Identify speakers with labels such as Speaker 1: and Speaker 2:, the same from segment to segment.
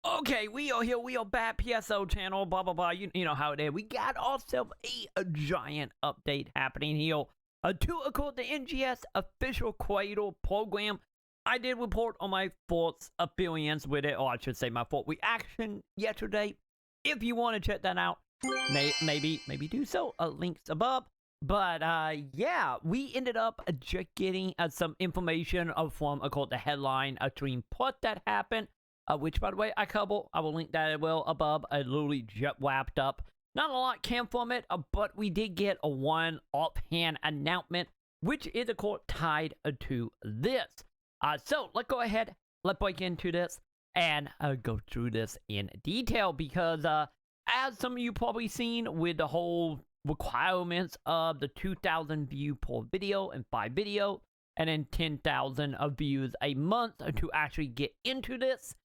Speaker 1: Okay, we are here. We are back. PSO channel. Blah blah blah. You know how it is. We got ourselves a giant update happening here. To accord the NGS official Creator program, I did report on my thoughts, opinions with it, or I should say my thought reaction yesterday. If you want to check that out, maybe do so. Links above. But yeah, we ended up just getting some information from the headline stream plus that happened. Which, by the way, I cover. I will link that as well above. I literally just wrapped up. Not a lot came from it, but we did get a one offhand announcement, which is, of course, tied to this. So let's go ahead, let's break into this, and go through this in detail, because as some of you probably seen with the whole requirements of the 2,000 view per video and 5 video, and then 10,000 views a month to actually get into this.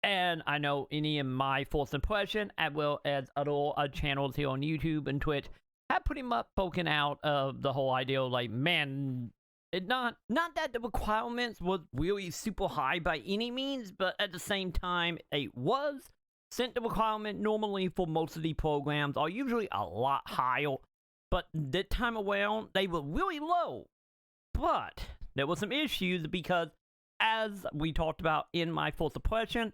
Speaker 1: And I know any of my first impression, as well as other channels here on YouTube and Twitch, have pretty much spoken out of the whole idea of, like, man, it not that the requirements was really super high by any means, but at the same time, it was. Since the requirement normally for most of the programs are usually a lot higher, but this time around, they were really low. But there were some issues because, as we talked about in my first impression,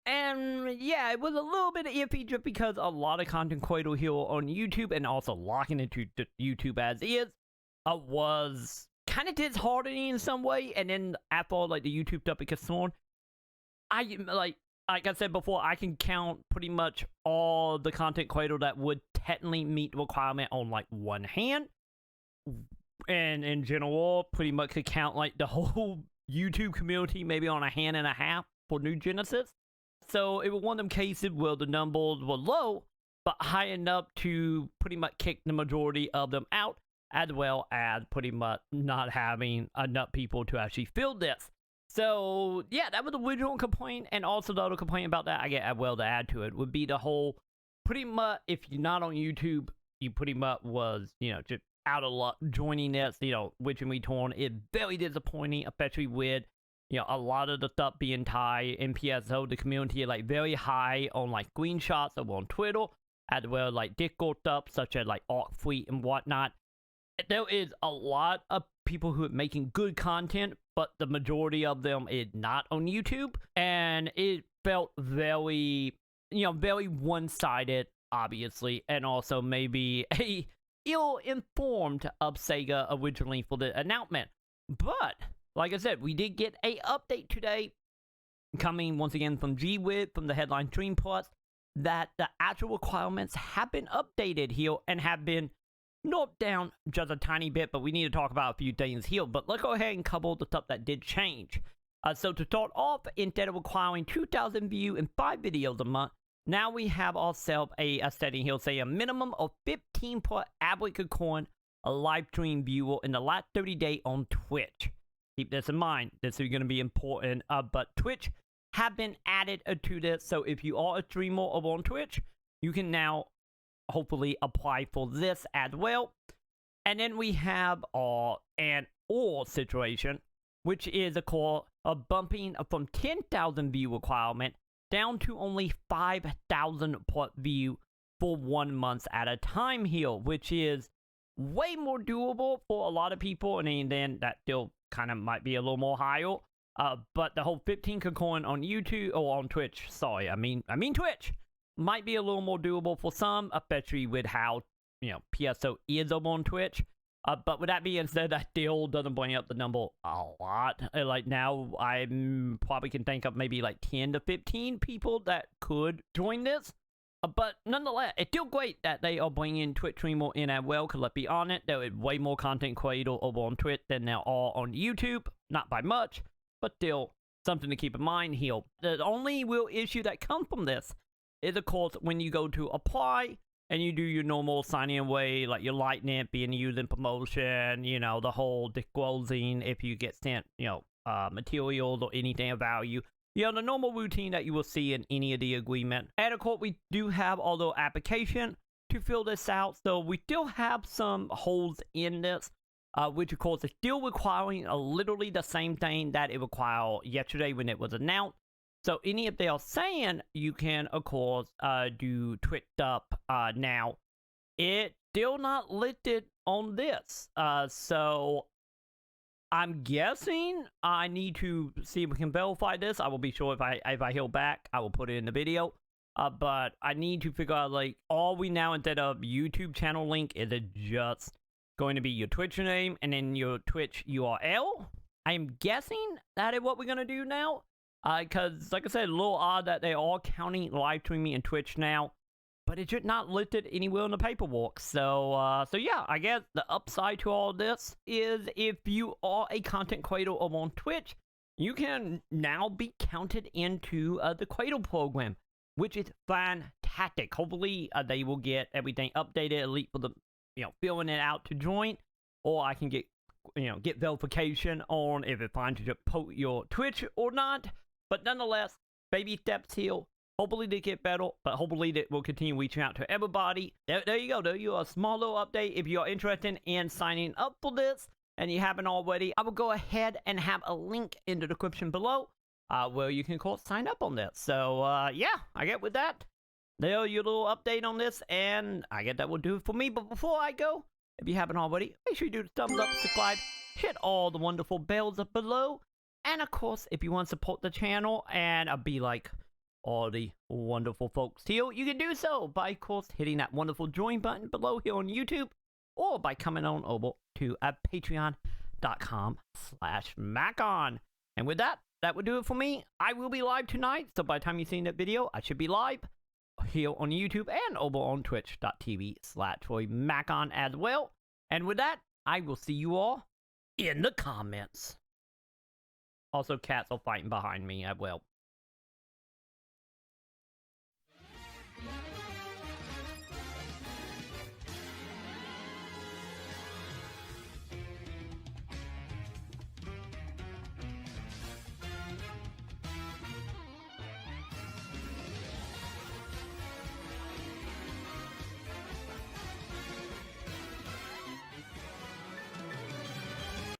Speaker 1: and yeah, it was a little bit iffy just because a lot of content creator here on YouTube, and also locking into YouTube as is, was kind of disheartening in some way. And then after all, like, the YouTube stuff because soon, like I said before, I can count pretty much all the content creator that would technically meet the requirement on, like, one hand. And in general, pretty much could count, like, the whole YouTube community maybe on a hand and a half for New Genesis. So it was one of them cases where the numbers were low, but high enough to pretty much kick the majority of them out, as well as pretty much not having enough people to actually fill this. So yeah, that was the original complaint, and also the other complaint about that I get as well to add to it would be the whole, pretty much, if you're not on YouTube, you pretty much was, just out of luck joining this, which in return is very disappointing, especially with, a lot of the stuff being tied in PSO, the community is, like, very high on, like, screenshots over on Twitter, as well as, like, Discord stuff, such as, like, Arc Fleet and whatnot. There is a lot of people who are making good content, but the majority of them is not on YouTube, and it felt very, very one-sided, obviously, and also maybe a ill-informed of Sega originally for the announcement. But like I said, we did get a update today, coming once again from GWID, from the headline Stream Plus, that the actual requirements have been updated here and have been knocked down just a tiny bit, but we need to talk about a few things here. But let's go ahead and cover the stuff that did change. So to start off, instead of requiring 2,000 views and 5 videos a month, now we have ourselves a setting here, say a minimum of 15 per average coin, a live stream viewer in the last 30 days on Twitch. Keep this in mind. This is going to be important. But Twitch have been added to this. So if you are a streamer over on Twitch, you can now hopefully apply for this as well. And then we have our and/or situation, which is a bumping from 10,000 view requirement down to only 5,000 per view for 1 month at a time here, which is way more doable for a lot of people. And then that still kind of might be a little more higher, but the whole 15 coin on YouTube, or on Twitch, sorry, I mean Twitch, might be a little more doable for some, especially with how, PSO is over on Twitch. But with that being said, that still doesn't bring up the number a lot. Like, now I probably can think of maybe like 10 to 15 people that could join this. But nonetheless, it's still great that they are bringing Twitch streamer in as well, because let's be honest, there is way more content creator over on Twitch than there are on YouTube. Not by much, but still something to keep in mind here. The only real issue that comes from this is, of course, when you go to apply and you do your normal signing away, like your lightning being used in promotion, the whole disclosing if you get sent, materials or anything of value. The normal routine that you will see in any of the agreement. And of course, we do have although application to fill this out, so we still have some holes in this, which of course is still requiring literally the same thing that it required yesterday when it was announced. So any if they are saying you can, of course, do Twitch up now. It's still not listed on this. So I'm guessing I need to see if we can verify this. I will be sure if I heal back, I will put it in the video. But I need to figure out, like, are we now, instead of YouTube channel link, is it just going to be your Twitch name and then your Twitch URL? I'm guessing that is what we're going to do now. Because, like I said, a little odd that they are counting live streaming and Twitch now. But it's just not listed anywhere in the paperwork. So yeah, I guess the upside to all this is if you are a content creator over on Twitch, you can now be counted into the Cradle program, which is fantastic. Hopefully, they will get everything updated, at least for the, filling it out to join, or I can get, get verification on if it's fine to just post your Twitch or not. But nonetheless, baby steps here. Hopefully they get better, but hopefully they will continue reaching out to everybody. There you go. There you go. A small little update. If you are interested in signing up for this and you haven't already, I will go ahead and have a link in the description below where you can, of course, sign up on this. So, yeah, I get with that. There your little update on this, and I guess that will do it for me. But before I go, if you haven't already, make sure you do the thumbs up, subscribe, hit all the wonderful bells up below. And, of course, if you want to support the channel and be like all the wonderful folks here, you can do so by, of course, hitting that wonderful join button below here on YouTube, or by coming on over to patreon.com/Maconn. And with that, that would do it for me. I will be live tonight, so by the time you've seen that video, I should be live here on YouTube and over on twitch.tv/TroyMaconn as well. And with that, I will see you all in the comments. Also, cats are fighting behind me as well.